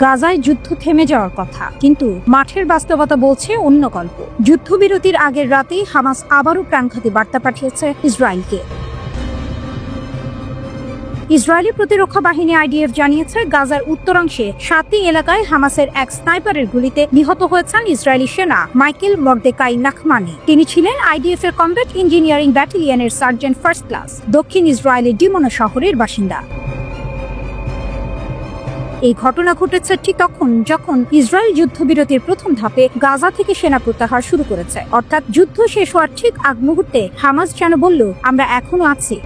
গাজায় যুদ্ধ থেমে যাওয়ার কথা, কিন্তু মাঠের বাস্তবতা বলছে অন্য গল্প। যুদ্ধবিরতির আগের রাতেই হামাস আবারও প্রাণঘাতী বার্তা পাঠিয়েছে ইসরায়েলকে। ইসরায়েলি প্রতিরক্ষা বাহিনী আইডিএফ জানিয়েছে, গাজার উত্তরাংশে 7টি এলাকায় হামাসের এক স্নাইপারের গুলিতে নিহত হয়েছেন ইসরায়েলি সেনা মাইকেল মর্দেকাই নাখমানি। তিনি ছিলেন আইডিএফ এর কমব্যাট ইঞ্জিনিয়ারিং ব্যাটালিয়নের সার্জেন্ট ফার্স্ট ক্লাস, দক্ষিণ ইসরায়েলের ডিমোনা শহরের বাসিন্দা। এই ঘটনা ঘটেছে ঠিক তখন যখন ইসরায়েল যুদ্ধবিরতির প্রথম ধাপে গাজা থেকে সেনা প্রত্যাহার শুরু করেছে। অর্থাৎ যুদ্ধ শেষ হওয়ার ঠিক আগ মুহূর্তে হামাস যেন বলল, আমরা এখনো আছি।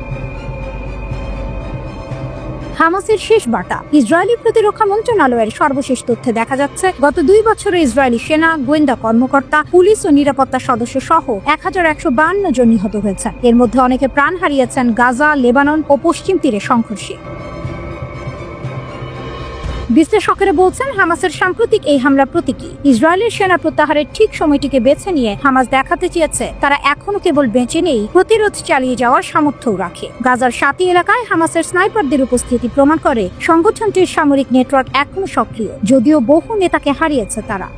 হামাসের শেষ বার্তা। ইসরায়েলি প্রতিরক্ষা মন্ত্রণালয়ের সর্বশেষ তথ্যে দেখা যাচ্ছে, গত 2 বছরে ইসরায়েলি সেনা, গোয়েন্দা কর্মকর্তা, পুলিশ ও নিরাপত্তা সদস্য সহ 1152 জন নিহত হয়েছেন। এর মধ্যে অনেকে প্রাণ হারিয়েছেন গাজা, লেবানন ও পশ্চিম তীরে সংঘর্ষে। বিশ্লেষকেরা বলছেন, হামাসের সাম্প্রতিক এই হামলা প্রতীকী। ইসরায়েলের সেনা প্রত্যাহারের ঠিক সময়টিকে বেছে নিয়ে হামাস দেখাতে চেয়েছে তারা এখনো কেবল বেঁচে নেই, প্রতিরোধ চালিয়ে যাওয়ার সামর্থ্যও রাখে। গাজার 7টি এলাকায় হামাসের স্নাইপারদের উপস্থিতি প্রমাণ করে সংগঠনটির সামরিক নেটওয়ার্ক এখনো সক্রিয়, যদিও বহু নেতাকে হারিয়েছে তারা।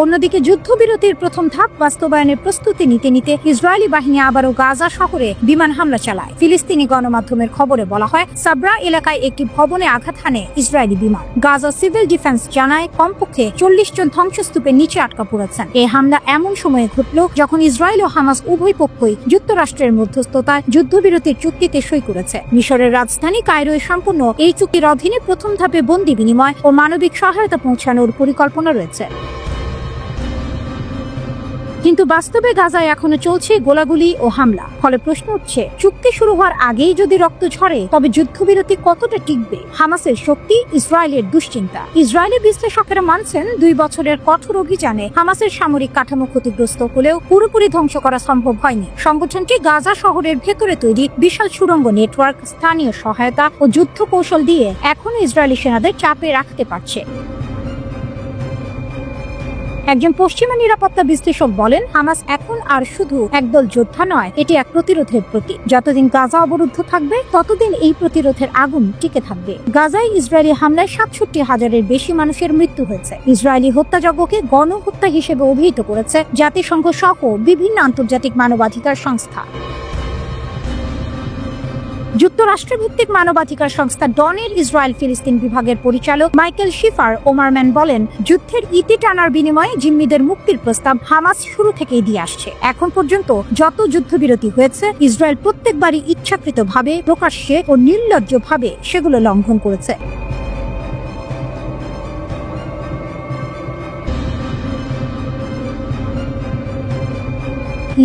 অন্যদিকে যুদ্ধবিরতির প্রথম ধাপ বাস্তবায়নের প্রস্তুতি নিতে নিতে ইসরায়েলি বাহিনী আবারও গাজা শহরে বিমান হামলা চালায়। ফিলিস্তিনি গণমাধ্যমের খবরে বলা হয়, সাবরা এলাকায় একটি ভবনে আঘাত হানে ইসরায়েলি বিমান। গাজা সিভিল ডিফেন্স জানায়, কমপক্ষে 40 জন ধ্বংসস্তূপের নিচে আটকা পড়েছেন। এই হামলা এমন সময়ে ঘটল যখন ইসরায়েল ও হামাস উভয় পক্ষই যুক্তরাষ্ট্রের মধ্যস্থতায় যুদ্ধবিরতির চুক্তিতে সই করেছে। মিশরের রাজধানী কায়রোয় সম্পূর্ণ এই চুক্তির অধীনে প্রথম ধাপে বন্দী বিনিময় ও মানবিক সহায়তা পৌঁছানোর পরিকল্পনা রয়েছে। কিন্তু বাস্তবে গাজায় এখনো চলছে গোলাগুলি ও হামলা। ফলে প্রশ্ন উঠছে, চুক্তি শুরু হওয়ার আগেই যদি রক্ত ঝরে তবে যুদ্ধবিরতি কতটা টিকবে? হামাসের শক্তি, ইসরায়েলের দুশ্চিন্তা। ইসরায়েলি বিশ্লেষকেরা মানছেন, 2 বছরের কঠোর অভিযানে হামাসের সামরিক কাঠামো ক্ষতিগ্রস্ত হলেও পুরোপুরি ধ্বংস করা সম্ভব হয়নি। সংগঠনটি গাজা শহরের ভেতরে তৈরি বিশাল সুড়ঙ্গ নেটওয়ার্ক, স্থানীয় সহায়তা ও যুদ্ধ কৌশল দিয়ে এখনো ইসরায়েলি সেনাদের চাপে রাখতে পারছে। একজন পশ্চিমা নিরাপত্তা বিশ্লেষক বলেন, হামাস এখন আর শুধু একদল যোদ্ধা নয়, এটি এক প্রতিরোধের প্রতীক। যতদিন গাজা অবরুদ্ধ থাকবে ততদিন এই প্রতিরোধের আগুন টিকে থাকবে। গাজায় ইসরায়েলি হামলায় 67,000-এর বেশি মানুষের মৃত্যু হয়েছে। ইসরায়েলি হত্যাযজ্ঞকে গণহত্যা হিসেবে অভিহিত করেছে জাতিসংঘ সহ বিভিন্ন আন্তর্জাতিক মানবাধিকার সংস্থা। যুক্তরাষ্ট্র ভিত্তিক মানবাধিকার সংস্থা ডনের ইসরায়েল ফিলিস্তিন বিভাগের পরিচালক মাইকেল শিফার ওমারম্যান বলেন, যুদ্ধের ইতি টানার বিনিময়ে জিম্মিদের মুক্তির প্রস্তাব হামাস শুরু থেকেই দিয়ে আসছে। এখন পর্যন্ত যত যুদ্ধবিরতি হয়েছে, ইসরায়েল প্রত্যেকবারই ইচ্ছাকৃতভাবে, প্রকাশ্যে ও নির্লজ্জভাবে সেগুলো লঙ্ঘন করেছে।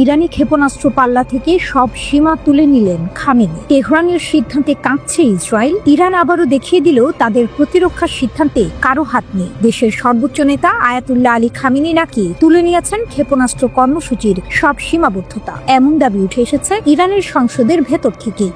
ইরানি ক্ষেপণাস্ত্র পাল্লা থেকে সব সীমা তুলে নিলেন খামেনি। তেহরানের সিদ্ধান্তে কাঁপছে ইসরায়েল। ইরান আবারও দেখিয়ে দিল তাদের প্রতিরক্ষার সিদ্ধান্তে কারো হাত নেই। দেশের সর্বোচ্চ নেতা আয়াতুল্লাহ আলী খামেনি নাকি তুলে নিয়েছেন ক্ষেপণাস্ত্র কর্মসূচির সব সীমাবদ্ধতা। এমন দাবি উঠে এসেছে ইরানের সংসদের ভেতর থেকে।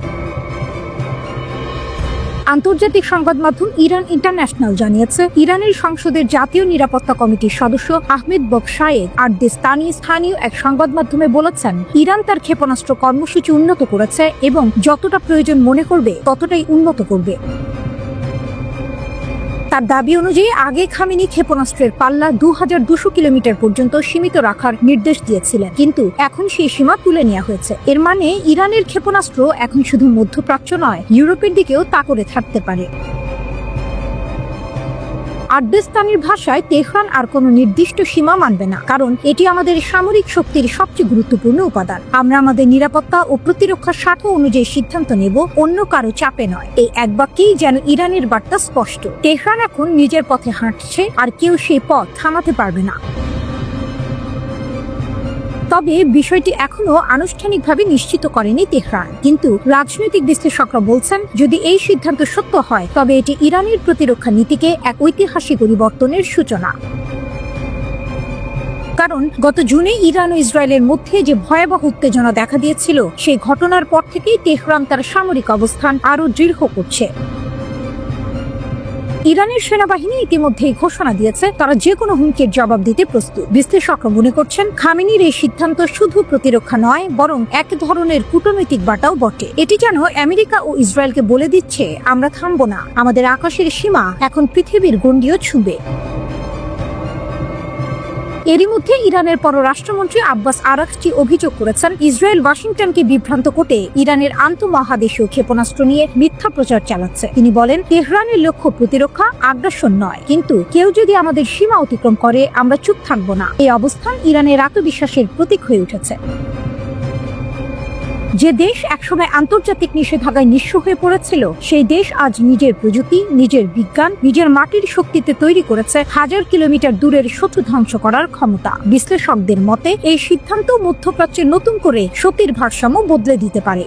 আন্তর্জাতিক সংবাদ মাধ্যম ইরান ইন্টারন্যাশনাল জানিয়েছে, ইরানের সংসদের জাতীয় নিরাপত্তা কমিটির সদস্য আহমেদ বকশায়েদ আরদেস্তানি স্থানীয় এক সংবাদ মাধ্যমে বলেছেন, ইরান তার ক্ষেপণাস্ত্র কর্মসূচি উন্নত করেছে এবং যতটা প্রয়োজন মনে করবে ততটাই উন্নত করবে। তার দাবি অনুযায়ী আগে খামেনি ক্ষেপণাস্ত্রের পাল্লা 2200 কিলোমিটার পর্যন্ত সীমিত রাখার নির্দেশ দিয়েছিলেন, কিন্তু এখন সেই সীমা তুলে নেওয়া হয়েছে। এর মানে ইরানের ক্ষেপণাস্ত্র এখন শুধু মধ্যপ্রাচ্য নয়, ইউরোপের দিকেও তা করে থাকতে পারে। আরদেস্তানির ভাষায়, তেহরান আর কোনো নির্দিষ্ট সীমা মানবে না, কারণ এটি আমাদের সামরিক শক্তির সবচেয়ে গুরুত্বপূর্ণ উপাদান। আমরা আমাদের নিরাপত্তা ও প্রতিরক্ষার স্বার্থ অনুযায়ী সিদ্ধান্ত নেব, অন্য কারো চাপে নয়। এই এক বাক্যেই যেন ইরানের বার্তা স্পষ্ট। তেহরান এখন নিজের পথে হাঁটছে, আর কেউ সেই পথ থামাতে পারবে না। তবে বিষয়টি এখনো আনুষ্ঠানিকভাবে নিশ্চিত করেনি তেহরান, কিন্তু রাজনৈতিক বিশ্লেষকরা বলছেন, যদি এই সিদ্ধান্ত সত্য হয় তবে এটি ইরানের প্রতিরক্ষা নীতিকে এক ঐতিহাসিক পরিবর্তনের সূচনা। কারণ গত জুনে ইরান ও ইসরায়েলের মধ্যে যে ভয়াবহ উত্তেজনা দেখা দিয়েছিল, সেই ঘটনার পর থেকেই তেহরান তার সামরিক অবস্থান আরো দৃঢ় করছে। ইরানের সেনাবাহিনী ইতিমধ্যেই ঘোষণা দিয়েছে তারা যে কোনো হুমকির জবাব দিতে প্রস্তুত। বিশ্লেষকরা মনে করছেন খামেনির এই সিদ্ধান্ত শুধু প্রতিরক্ষা নয়, বরং এক ধরনের কূটনৈতিক বার্তাও বটে। এটি যেন আমেরিকা ও ইসরায়েলকে বলে দিচ্ছে, আমরা থামবো না, আমাদের আকাশের সীমা এখন পৃথিবীর গণ্ডিও ছুঁবে। এরই মধ্যে ইরানের পররাষ্ট্রমন্ত্রী আব্বাস আরাকচি অভিযোগ করেছেন, ইসরায়েল ওয়াশিংটনকে বিভ্রান্ত করতে ইরানের আন্তঃমহাদেশীয় ক্ষেপণাস্ত্র নিয়ে মিথ্যা প্রচার চালাচ্ছে। তিনি বলেন, তেহরানের লক্ষ্য প্রতিরক্ষা, আগ্রাসন নয়, কিন্তু কেউ যদি আমাদের সীমা অতিক্রম করে আমরা চুপ থাকবো না। এই অবস্থান ইরানের আত্মবিশ্বাসের প্রতীক হয়ে উঠেছে। যে দেশ একসময় আন্তর্জাতিক নিষেধাজ্ঞায় নিঃস্ব হয়ে পড়েছিল, সেই দেশ আজ নিজের প্রযুক্তি, নিজের বিজ্ঞান, নিজের মাটির শক্তিতে তৈরি করেছে হাজার কিলোমিটার দূরের শত্রু ধ্বংস করার ক্ষমতা। বিশ্লেষকদের মতে এই সিদ্ধান্ত মধ্যপ্রাচ্যে নতুন করে শক্তির ভারসাম্য বদলে দিতে পারে।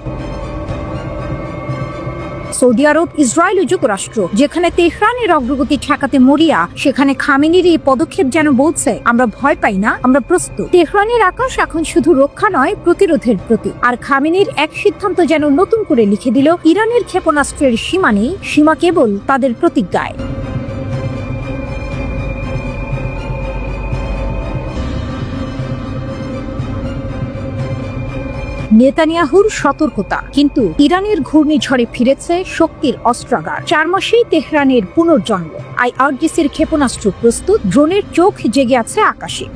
সৌদি আরব, ইসরায়েল ও যুক্তরাষ্ট্র যেখানে তেহরানের অগ্রগতি ঠেকাতে মরিয়া, সেখানে খামেনির এই পদক্ষেপ যেন বলছে, আমরা ভয় পাই না, আমরা প্রস্তুত। তেহরানের আকাশ এখন শুধু রক্ষা নয়, প্রতিরোধের প্রতীক। আর খামেনির এক সিদ্ধান্ত যেন নতুন করে লিখে দিল, ইরানের ক্ষেপণাস্ত্রের সীমা নেই, সীমা কেবল তাদের প্রতিজ্ঞায়। নেতানিয়াহুর সতর্কতা, কিন্তু ইরানের ঘূর্ণিঝড়ে ফিরেছে শক্তির অস্ত্রাগার। 4 মাসেই তেহরানের পুনর্জন্ম। আইআরজিসির ক্ষেপণাস্ত্র প্রস্তুত, ড্রোনের চোখ জেগে আছে আকাশে।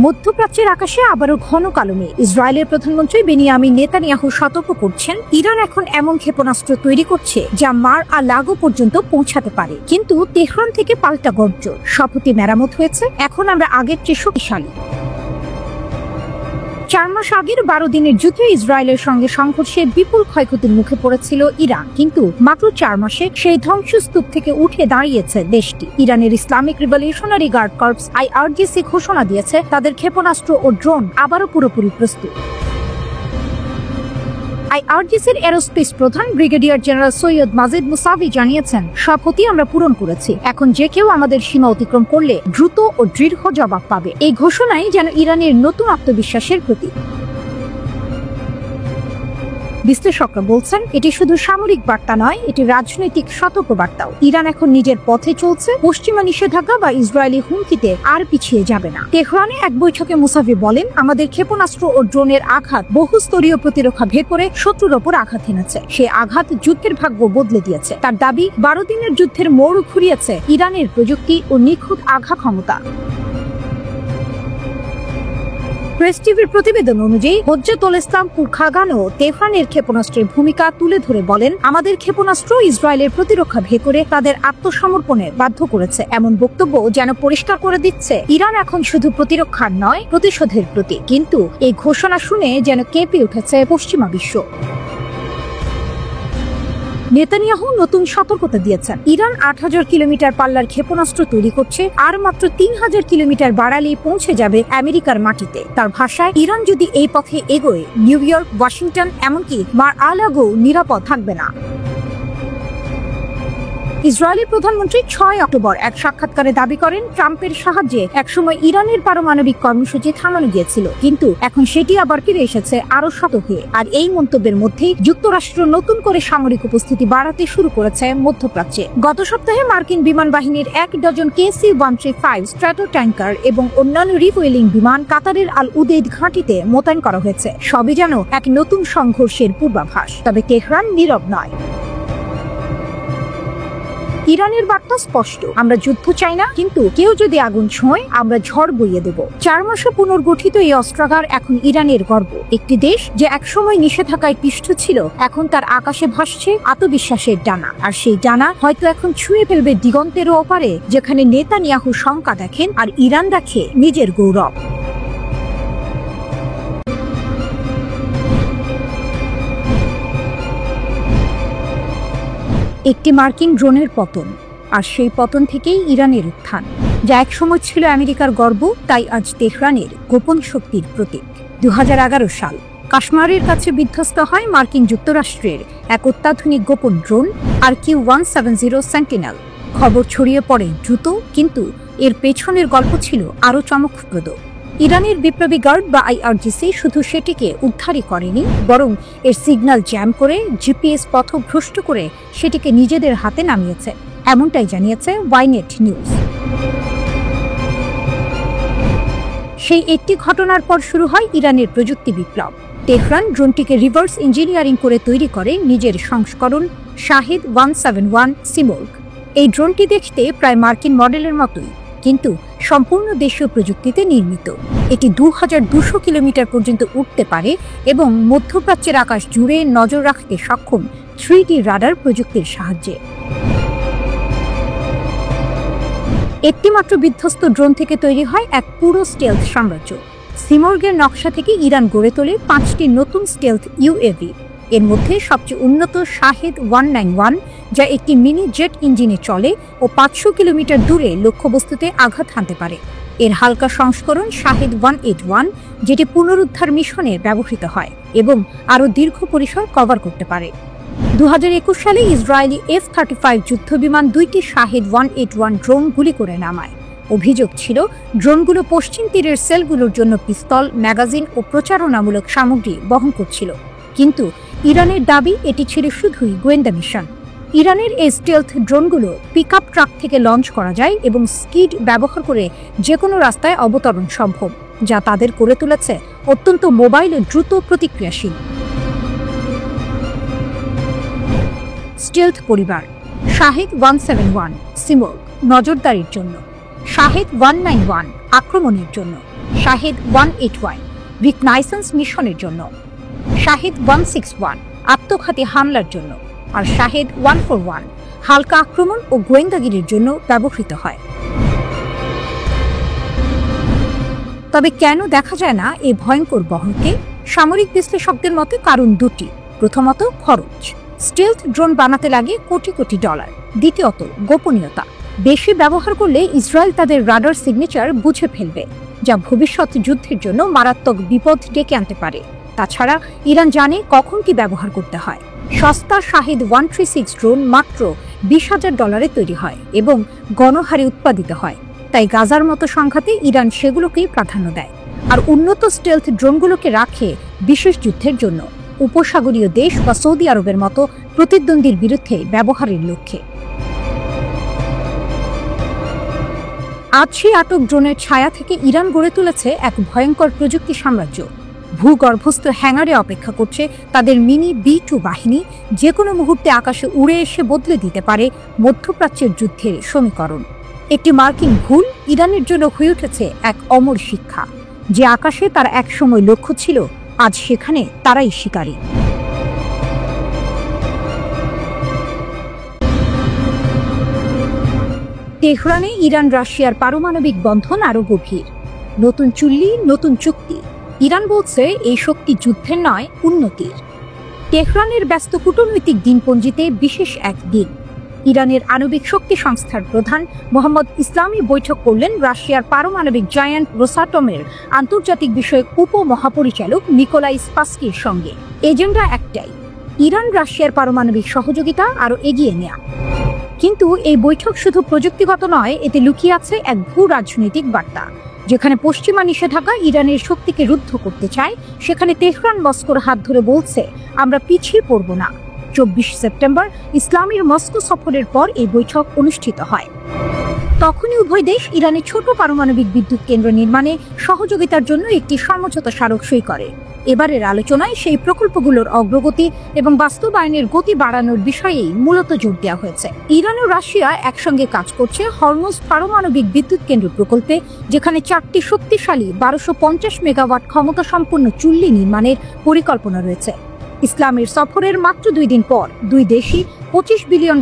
মধ্যপ্রাচ্যের আকাশে আবারও ঘন কালো মেঘ। ইসরায়েলের প্রধানমন্ত্রী বেনিয়ামিন নেতানিয়াহু সতর্ক করছেন, ইরান এখন এমন ক্ষেপণাস্ত্র তৈরি করছে যা মার আ লাগো পর্যন্ত পৌঁছাতে পারে। কিন্তু তেহরান থেকে পাল্টা গর্জন, শপথে মেরামত হয়েছে, এখন আমরা আগের চেয়ে শক্তিশালী। 4 মাস আগের 12 দিনের যুদ্ধে ইসরায়েলের সঙ্গে সংঘর্ষে বিপুল ক্ষয়ক্ষতির মুখে পড়েছিল ইরান, কিন্তু মাত্র 4 মাসে সেই ধ্বংসস্তূপ থেকে উঠে দাঁড়িয়েছে দেশটি। ইরানের Islamic revolutionary guard corps IRGC ঘোষণা দিয়েছে তাদের ক্ষেপণাস্ত্র ও ড্রোন আবারও পুরোপুরি প্রস্তুত। আইআরজিসির এরোস্পেস প্রধান brigadier general Seyed Majid Mousavi জানিয়েছেন, শপথি আমরা পূরণ করেছি, এখন যে কেউ আমাদের সীমা অতিক্রম করলে দ্রুত ও দৃঢ় জবাব পাবে। এই ঘোষণাই যেন ইরানের নতুন আত্মবিশ্বাসের প্রতীক। বিশ্লেষকরা বলছেন, এটি শুধু সামরিক বার্তা নয়, এটি রাজনৈতিক সতর্ক বার্তাও। ইরান এখন নিজের পথে চলছে, পশ্চিমা নিষেধাজ্ঞা বা ইসরায়েলি হুমকিতে আর পিছিয়ে যাবে না। তেহরানে এক বৈঠকে মুসাভি বলেন, আমাদের ক্ষেপণাস্ত্র ও ড্রোনের আঘাত বহুস্তরীয় প্রতিরক্ষা ভেদ করে শত্রুর ওপর আঘাত এনেছে। সে আঘাত যুদ্ধের ভাগ্য বদলে দিয়েছে। তার দাবি, 12 দিনের যুদ্ধের মোড় ঘুরিয়েছে ইরানের প্রযুক্তি ও নিখুঁত আঘাত ক্ষমতা। প্রেস টিভির প্রতিবেদন অনুযায়ী হজ্জাতুল ইসলাম পুরখাগানও তেহরানের ক্ষেপণাস্ত্রের ভূমিকা তুলে ধরে বলেন, আমাদের ক্ষেপণাস্ত্র ইসরায়েলের প্রতিরক্ষা ভেদ করে তাদের আত্মসমর্পণে বাধ্য করেছে। এমন বক্তব্য যেন পরিষ্কার করে দিচ্ছে, ইরান এখন শুধু প্রতিরক্ষার নয়, প্রতিশোধের প্রতীক। কিন্তু এই ঘোষণা শুনে যেন কেঁপে উঠেছে পশ্চিমা বিশ্ব। নেতানিয়াহু নতুন সতর্কতা দিয়েছেন, ইরান 8000 কিলোমিটার পাল্লার ক্ষেপণাস্ত্র তৈরি করছে, আর মাত্র 3000 কিলোমিটার বাড়ালেই পৌঁছে যাবে আমেরিকার মাটিতে। তার ভাষায়, ইরান যদি এই পথে এগোয়, নিউ ইয়র্ক, ওয়াশিংটন, এমনকি মার আ লাগো নিরাপদ থাকবে না। ইসরায়েলি প্রধানমন্ত্রী 6 অক্টোবর এক সাক্ষাৎকারে দাবি করেন, ট্রাম্পের সাহায্যে একসময় ইরানের পারমাণবিক কর্মসূচি থামানো গিয়েছিল, কিন্তু এখন সেটি আবার ফিরে এসেছে আরো শত হয়ে। আর এই মন্তব্যের মধ্যেই যুক্তরাষ্ট্র নতুন করে সামরিক উপস্থিতি বাড়াতে শুরু করেছে মধ্যপ্রাচ্যে। গত সপ্তাহে মার্কিন বিমান বাহিনীর 1 ডজন KC-135 স্ট্র্যাটো ট্যাঙ্কার এবং অন্যান্য রিফুয়েলিং বিমান কাতারের আল উদেইদ ঘাঁটিতে মোতায়েন করা হয়েছে। সবই যেন এক নতুন সংঘর্ষের পূর্বাভাস। তবে তেহরান নীরব নয়। ইরানের বার্তা স্পষ্ট, আমরা যুদ্ধ চাই না, কিন্তু কেউ যদি আগুন ছোঁয় আমরা ঝড় বইয়ে দেব। 4 মাসে পুনর্গঠিত এই অস্ত্রাগার এখন ইরানের গর্ব। একটি দেশ যে একসময় নিষেধাজ্ঞায় পিষ্ট ছিল, এখন তার আকাশে ভাসছে আত্মবিশ্বাসের ডানা। আর সেই ডানা হয়তো এখন ছুঁয়ে ফেলবে দিগন্তেরও ওপারে, যেখানে নেতানিয়াহু শঙ্কা দেখেন আর ইরান দেখে নিজের গৌরব। একটি মার্কিন ড্রোনের পতন, আর সেই পতন থেকেই ইরানের উত্থান। যা একসময় ছিল আমেরিকার গর্ব, তাই আজ তেহরানের গোপন শক্তির প্রতীক। 2011 সাল কাশ্মীরের কাছে বিধ্বস্ত হয় মার্কিন যুক্তরাষ্ট্রের এক অত্যাধুনিক গোপন ড্রোন RQ-170 সেন্টিনেল। খবর ছড়িয়ে পড়ে দ্রুত, কিন্তু এর পেছনের গল্প ছিল আরো চমকপ্রদ। ইরানের বিপ্লবী গার্ড বা আইআরজিসি শুধু সেটিকে উদ্ধারই করেনি, বরং এর সিগন্যাল জ্যাম করে জিপিএস পথভ্রষ্ট করে সেটিকে নিজেদের হাতে নামিয়েছে, এমনটাই জানিয়েছে ওয়াইনেট নিউজ। সেই একটি ঘটনার পর শুরু হয় ইরানের প্রযুক্তি বিপ্লব। তেহরান ড্রোনটিকে রিভার্স ইঞ্জিনিয়ারিং করে তৈরি করে নিজের সংস্করণ শাহিদ 171 সিমোর্গ। এই ড্রোনটি দেখতে প্রায় মার্কিন মডেলের মতোই, কিন্তু সম্পূর্ণ দেশীয় প্রযুক্তিতে নির্মিত। এটি 2200 কিলোমিটার পর্যন্ত উঠতে পারে এবং মধ্যপ্রাচ্যের আকাশ জুড়ে নজর রাখতে সক্ষম 3D রাডার প্রযুক্তির সাহায্যে। একটিমাত্র বিধ্বস্ত ড্রোন থেকে তৈরি হয় এক পুরো স্টেলথ সাম্রাজ্য। সিমোর্গের নকশা থেকে ইরান গড়ে তোলে 5টি নতুন স্টেলথ ইউএভি। এর মধ্যে সবচেয়ে উন্নত শাহিদ 191, যা একটি মিনি জেট ইঞ্জিনে চলে ও 500 কিলোমিটার দূরে লক্ষ্যবস্তুতে আঘাত হানতে পারে। এর হালকা সংস্করণ শাহিদ 181, যেটি পুনরুদ্ধার মিশনে ব্যবহৃত হয় এবং আরও দীর্ঘ পরিসর কভার করতে পারে। 2021 সালে ইসরায়েলি F-35 যুদ্ধবিমান 2টি শাহিদ 181 ড্রোন গুলি করে নামায়। অভিযোগ ছিল ড্রোনগুলো পশ্চিম তীরের সেলগুলোর জন্য পিস্তল, ম্যাগাজিন ও প্রচারণামূলক সামগ্রী বহন করছিল, কিন্তু ইরানের দাবি এটি ছিল শুধুই গোয়েন্দা মিশন। ইরানের এই স্টেলথ ড্রোনগুলো পিকআপ ট্রাক থেকে লঞ্চ করা যায় এবং স্কিড ব্যবহার করে যে কোনো রাস্তায় অবতরণ সম্ভব, যা তাদের করে তুলেছে অত্যন্ত মোবাইল ও দ্রুত প্রতিক্রিয়াশীল। স্টেলথ পরিবার: শাহিদ 171 সিমোর্গ নজরদারির জন্য, শাহিদ 191 আক্রমণের জন্য, শাহিদ 181 রিকনাইসেন্স মিশনের জন্য, শাহিদ 161 আত্মঘাতী হামলার জন্য, আর শাহিদ 141 হালকা আক্রমণ ও গোয়েন্দাগিরির জন্য ব্যবহৃত হয়। তবে কেন দেখা যায় না এই ভয়ঙ্কর বহরকে? সামরিক বিশ্লেষকদের মতে কারণ দুটি। প্রথমত, খরচ। স্টেলথ ড্রোন বানাতে লাগে কোটি কোটি ডলার। দ্বিতীয়ত, গোপনীয়তা। বেশি ব্যবহার করলে ইসরায়েল তাদের রাডার সিগনেচার বুঝে ফেলবে, যা ভবিষ্যৎ যুদ্ধের জন্য মারাত্মক বিপদ ডেকে আনতে পারে। তাছাড়া ইরান জানে কখন কি ব্যবহার করতে হয়। সস্তা শাহিদ 136 ড্রোন মাত্র $20,000 তৈরি হয় এবং গণহারে উৎপাদিত হয়, তাই গাজার মতো সংঘাতে ইরান সেগুলোকেই প্রাধান্য দেয়, আর উন্নত স্টেলথ ড্রোনগুলোকে রাখে বিশেষ যুদ্ধের জন্য, উপসাগরীয় দেশ বা সৌদি আরবের মতো প্রতিদ্বন্দ্বীর বিরুদ্ধে ব্যবহারের লক্ষ্যে। আজ সেই আটক ড্রোনের ছায়া থেকে ইরান গড়ে তুলেছে এক ভয়ঙ্কর প্রযুক্তি সাম্রাজ্য। ভূগর্ভস্থ হ্যাঙ্গারে অপেক্ষা করছে তাদের মিনি B-2 বাহিনী, যে কোনো মুহূর্তে আকাশে উড়ে এসে বদলে দিতে পারে মধ্যপ্রাচ্যের যুদ্ধের সমীকরণ। একটি মার্কিন ভুল ইরানের জন্য হয়ে উঠেছে এক অমর শিক্ষা। যে আকাশে তার একসময় লক্ষ্য ছিল, আজ সেখানে তারাই শিকারী। তেহরানে ইরান রাশিয়ার পারমাণবিক বন্ধন আরো গভীর। নতুন চুল্লি, নতুন চুক্তি। ইরান বলছে এই শক্তি যুদ্ধের নয়, উন্নতির। তেহরানের ব্যস্ত কূটনৈতিক দিনপঞ্জিতে বিশেষ এক দিন। ইরানের আণবিক শক্তি সংস্থার প্রধান মোহাম্মদ ইসলামি বৈঠক করলেন রাশিয়ার পারমাণবিক জায়ান্ট রোসাটমের আন্তর্জাতিক বিষয়ক উপমহাপরিচালক নিকোলাই স্পাসকির সঙ্গে। এজেন্ডা একটাই, ইরান রাশিয়ার পারমাণবিক সহযোগিতা আরও এগিয়ে নেয়া। কিন্তু এই বৈঠক শুধু প্রযুক্তিগত নয়, এতে লুকিয়ে আছে এক ভূ রাজনৈতিক বার্তা। যেখানে পশ্চিমা নিষেধাজ্ঞা ইরানের শক্তিকে রুদ্ধ করতে চায়, সেখানে তেহরান মস্কোর হাত ধরে বলছে, আমরা পিছিয়ে পড়ব না। 24 সেপ্টেম্বর ইসলামের মস্কো সফরের পর এই বৈঠক অনুষ্ঠিত হয়। তখনই উভয় দেশ ইরানে ছোট পারমাণবিক বিদ্যুৎ কেন্দ্র নির্মাণে সহযোগিতার জন্য একটি সমঝোতা স্মারক সই করে। এবারের আলোচনায় সেই প্রকল্পগুলোর অগ্রগতি এবং বাস্তবায়নের গতি বাড়ানোর বিষয়েই মূলত জোর দেওয়া হয়েছে। ইরান ও রাশিয়া একসঙ্গে কাজ করছে হরমুজ পারমাণবিক বিদ্যুৎ কেন্দ্র প্রকল্পে, যেখানে 4টি শক্তিশালী 1250 মেগাওয়াট ক্ষমতা সম্পন্ন চুল্লি নির্মাণের পরিকল্পনা রয়েছে। ইসলামের সফরের মাত্র 2 দিন পর দুই দেশই $25 বিলিয়ন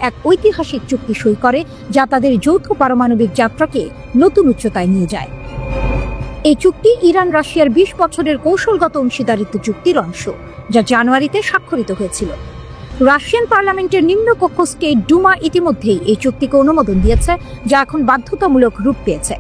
এক ঐতিহাসিক চুক্তি সই করে, যা তাদের যৌথ পারমাণবিক যাত্রাকে নতুন উচ্চতায় নিয়ে যায়। এই চুক্তি ইরান রাশিয়ার 20 বছরের কৌশলগত অংশীদারিত্ব চুক্তির অংশ, যা জানুয়ারিতে স্বাক্ষরিত হয়েছিল। রাশিয়ান পার্লামেন্টের নিম্নকক্ষ স্টেট ডুমা ইতিমধ্যেই এই চুক্তিকে অনুমোদন দিয়েছে, যা এখন বাধ্যতামূলক রূপ পেয়েছে।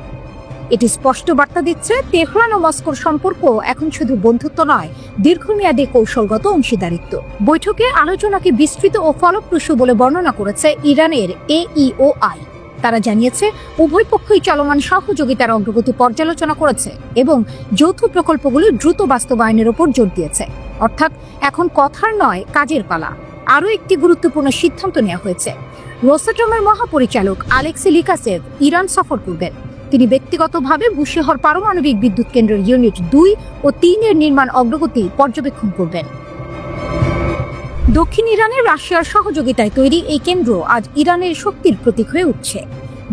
এটি স্পষ্ট বার্তা দিচ্ছে, তেহরান ও মস্কোর সম্পর্ক এখন শুধু বন্ধুত্ব নয়, দীর্ঘমেয়াদী কৌশলগত অংশীদারিত্ব। বৈঠকে আলোচনাকে বিস্তৃত ও ফলপ্রসূ বলে বর্ণনা করেছে ইরানের AEOI। তারা জানিয়েছে উভয় পক্ষই চলমান সহযোগিতার অগ্রগতি পর্যালোচনা করেছে এবং যৌথ প্রকল্পগুলো দ্রুত বাস্তবায়নের উপর জোর দিয়েছে। অর্থাৎ এখন কথার নয়, কাজের পালা। আরও একটি গুরুত্বপূর্ণ সিদ্ধান্ত নেওয়া হয়েছে। রোসাটমের মহাপরিচালক আলেক্সি লিকাসেভ ইরান সফর করবেন। তিনি ব্যক্তিগতভাবে বুশেহর পারমাণবিক বিদ্যুৎ কেন্দ্রের ইউনিট 2 ও 3 এর নির্মাণ অগ্রগতি পর্যবেক্ষণ করবেন। দক্ষিণ ইরানে রাশিয়ার সহযোগিতায় তৈরি এই কেন্দ্র আজ ইরানের শক্তির প্রতীক হয়ে উঠছে।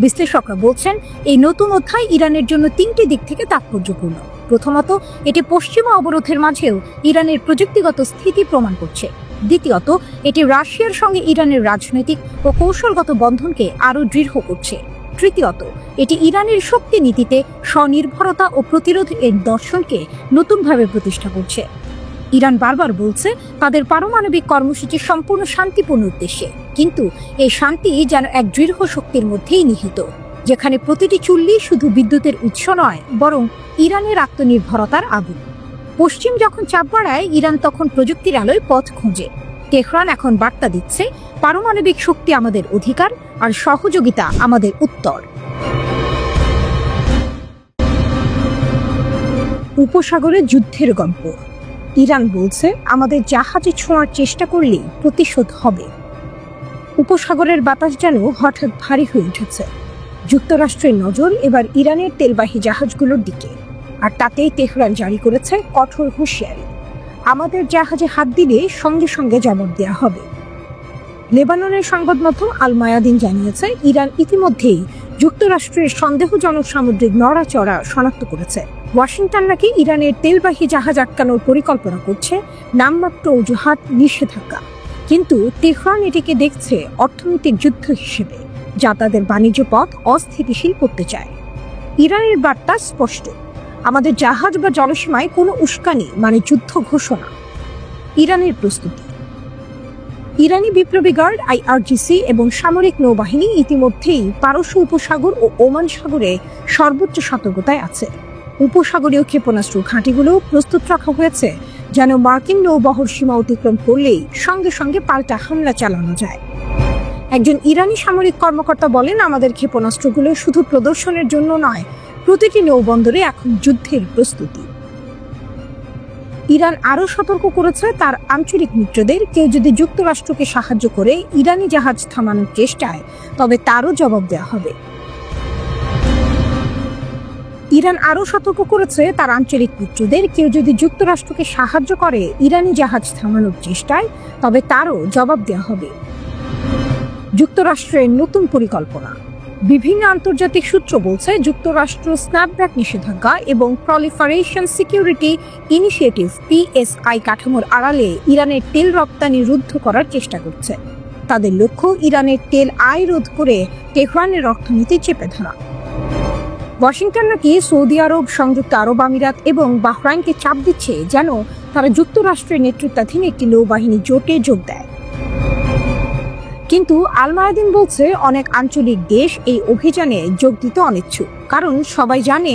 বিশ্লেষকরা বলছেন, এই নতুন অধ্যায় ইরানের জন্য 3টি দিক থেকে তাৎপর্যপূর্ণ। প্রথমত, এটি পশ্চিমা অবরোধের মাঝেও ইরানের প্রযুক্তিগত স্থিতি প্রমাণ করছে। দ্বিতীয়ত, এটি রাশিয়ার সঙ্গে ইরানের রাজনৈতিক ও কৌশলগত বন্ধনকে আরও দৃঢ় করছে। তৃতীয়ত, এটি ইরানের শক্তি নীতিতে স্বনির্ভরতা ও প্রতিরোধ এর দর্শনকে নতুনভাবে প্রতিষ্ঠা করছে। ইরান বারবার বলছে তাদের পারমাণবিক কর্মসূচি সম্পূর্ণ শান্তিপূর্ণ উদ্দেশ্যে, কিন্তু এই শান্তি যেন এক দৃঢ় শক্তির মধ্যেই নিহিত, যেখানে প্রতিটি চুল্লি শুধু বিদ্যুতের উৎস নয়, বরং ইরানের আত্মনির্ভরতার আগুন। পশ্চিম যখন চাপ বাড়ায়, ইরান তখন প্রযুক্তির আলোয় পথ খোঁজে। তেহরান এখন বার্তা দিচ্ছে, পারমাণবিক শক্তি আমাদের অধিকার আর সহযোগিতা আমাদের উত্তর। উপসাগরে যুদ্ধের গল্প। ইরান বলছে, আমাদের জাহাজে ছোঁয়ার চেষ্টা করলেই প্রতিশোধ হবে। উপসাগরের বাতাস যেন হঠাৎ ভারী হয়ে উঠেছে। যুক্তরাষ্ট্রের নজর এবার ইরানের তেলবাহী জাহাজগুলোর দিকে, আর তাতেই তেহরান জারি করেছে কঠোর হুঁশিয়ারি। আমাদের জাহাজে হাত দিলে সঙ্গে সঙ্গে জবাব দেওয়া হবে। লেবাননের সংবাদ মাধ্যম আল মায়াদিন জানিয়েছে, ইরান ইতিমধ্যেই যুক্তরাষ্ট্রের সন্দেহজনক সামুদ্রিক নড়াচড়া শনাক্ত করেছে। ওয়াশিংটন নাকি ইরানের তেলবাহী জাহাজ আটকানোর পরিকল্পনা করছে, নামমাত্র অজুহাত নিষেধাজ্ঞা। কিন্তু তেহরান এটিকে দেখছে অর্থনৈতিক যুদ্ধ হিসেবে, যা তাদের বাণিজ্য পথ অস্থিতিশীল করতে চায়। ইরানের বার্তা স্পষ্ট, আমাদের জাহাজ বা জলসীমায় কোনো উস্কানি মানে যুদ্ধ ঘোষণা। ইরানের প্রস্তুতি। ইরানি বিপ্লবী গার্ড IRGC এবং সামরিক নৌবাহিনী ইতিমধ্যেই পারস্য উপসাগর ও ওমান সাগরে সর্বোচ্চ সতর্কতায় আছে। উপসাগরীয় ক্ষেপণাস্ত্র ঘাঁটিগুলো প্রস্তুত রাখা হয়েছে, যেন মার্কিন নৌবহর সীমা অতিক্রম করলেই সঙ্গে সঙ্গে পাল্টা হামলা চালানো যায়। একজন ইরানি সামরিক কর্মকর্তা বলেন, আমাদের ক্ষেপণাস্ত্রগুলো শুধু প্রদর্শনের জন্য নয়, প্রতিটি নৌবন্দরে এখন যুদ্ধের প্রস্তুতি। ইরান আরও সতর্ক করেছে, তার আঞ্চলিক মিত্রদের কেউ যদি যুক্তরাষ্ট্রকে সাহায্য করে ইরানি জাহাজ থামানোর চেষ্টায়, তবে তারও জবাব দেওয়া হবে। ইরান আরও সতর্ক করেছে, তার আঞ্চলিক মিত্রদের কেউ যদি যুক্তরাষ্ট্রকে সাহায্য করে ইরানি জাহাজ থামানোর চেষ্টায়, তবে তারও জবাব দেওয়া হবে। যুক্তরাষ্ট্রের নতুন পরিকল্পনা। বিভিন্ন আন্তর্জাতিক সূত্র বলছে, যুক্তরাষ্ট্র স্ন্যাপব্যাক নিষেধাজ্ঞা এবং প্রলিফারেশন সিকিউরিটি ইনিশিয়েটিভ PSI কাঠামোর আড়ালে ইরানের তেল রপ্তানি রুদ্ধ করার চেষ্টা করছে। তাদের লক্ষ্য ইরানের তেল আয় রোধ করে তেহরানের অর্থনীতি চেপে ধরা। ওয়াশিংটন নাকি সৌদি আরব, সংযুক্ত আরব আমিরাত এবং বাহরাইনকে চাপ দিচ্ছে যেন তারা যুক্তরাষ্ট্রের নেতৃত্বাধীন একটি নৌবাহিনী জোটে যোগ দেয়। কিন্তু আল মায়াদিন বলছে, অনেক আঞ্চলিক দেশ এই অভিযানে যোগ দিতে অনিচ্ছুক, কারণ সবাই জানে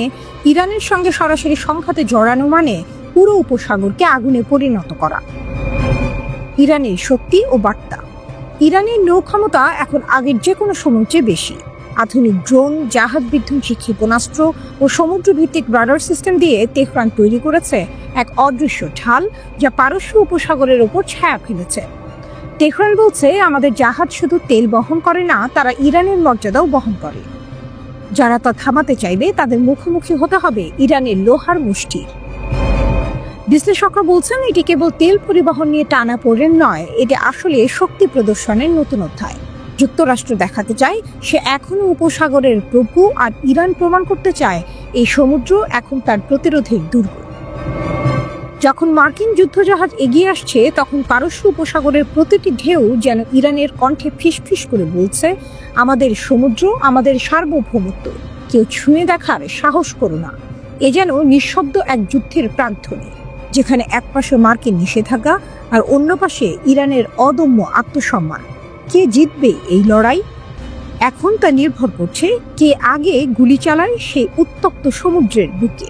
ইরানের সঙ্গে সরাসরি সংঘাতে জড়ানো মানে পুরো উপসাগরকে আগুনে পরিণত করা। ইরানের শক্তি ও বার্তা। ইরানের নৌ ক্ষমতা এখন আগের যে কোনো সময়ের চেয়ে বেশি। আধুনিক ড্রোন, জাহাজ বিধ্বংসী ক্ষেপণাস্ত্র ও সমুদ্রভিত্তিক রাডার সিস্টেম দিয়ে তেহরান তৈরি করেছে এক অদৃশ্য ঢাল, যা পারস্য উপসাগরের ওপর ছায়া ফেলেছে। তেহরান বলছে, আমাদের জাহাজ শুধু তেল বহন করে না, তারা ইরানের মর্যাদাও বহন করে। যারা তা থামাতে চাইবে তাদের মুখোমুখি হতে হবে ইরানের লোহার মুষ্টির। বিশ্লেষকরা বলছেন, এটি কেবল তেল পরিবহন নিয়ে টানাপোড়েন নয়, এটি আসলে শক্তি প্রদর্শনের নতুন অধ্যায়। যুক্তরাষ্ট্র দেখাতে চায় সে এখনো উপসাগরের প্রভু, আর ইরান প্রমাণ করতে চায় এই সমুদ্র এখন তার প্রতিরোধের দুর্গ। যখন মার্কিন যুদ্ধজাহাজ এগিয়ে আসছে, তখন পারস্য উপসাগরের প্রতিটি ঢেউ যেন ইরানের কণ্ঠে ফিসফিস করে বলছে, আমাদের সমুদ্র, আমাদের সার্বভৌমত্ব, কেউ ছুঁয়ে দেখার সাহস করো না। এ যেন নিঃশব্দ এক যুদ্ধের প্রান্তনে, যেখানে এক পাশে মার্কিন নিষেধাজ্ঞা আর অন্য পাশে ইরানের অদম্য আত্মসম্মান। কে জিতবে এই লড়াই? এখন তা নির্ভর করছে কে আগে গুলি চালায় সেই উত্তপ্ত সমুদ্রের বুকে।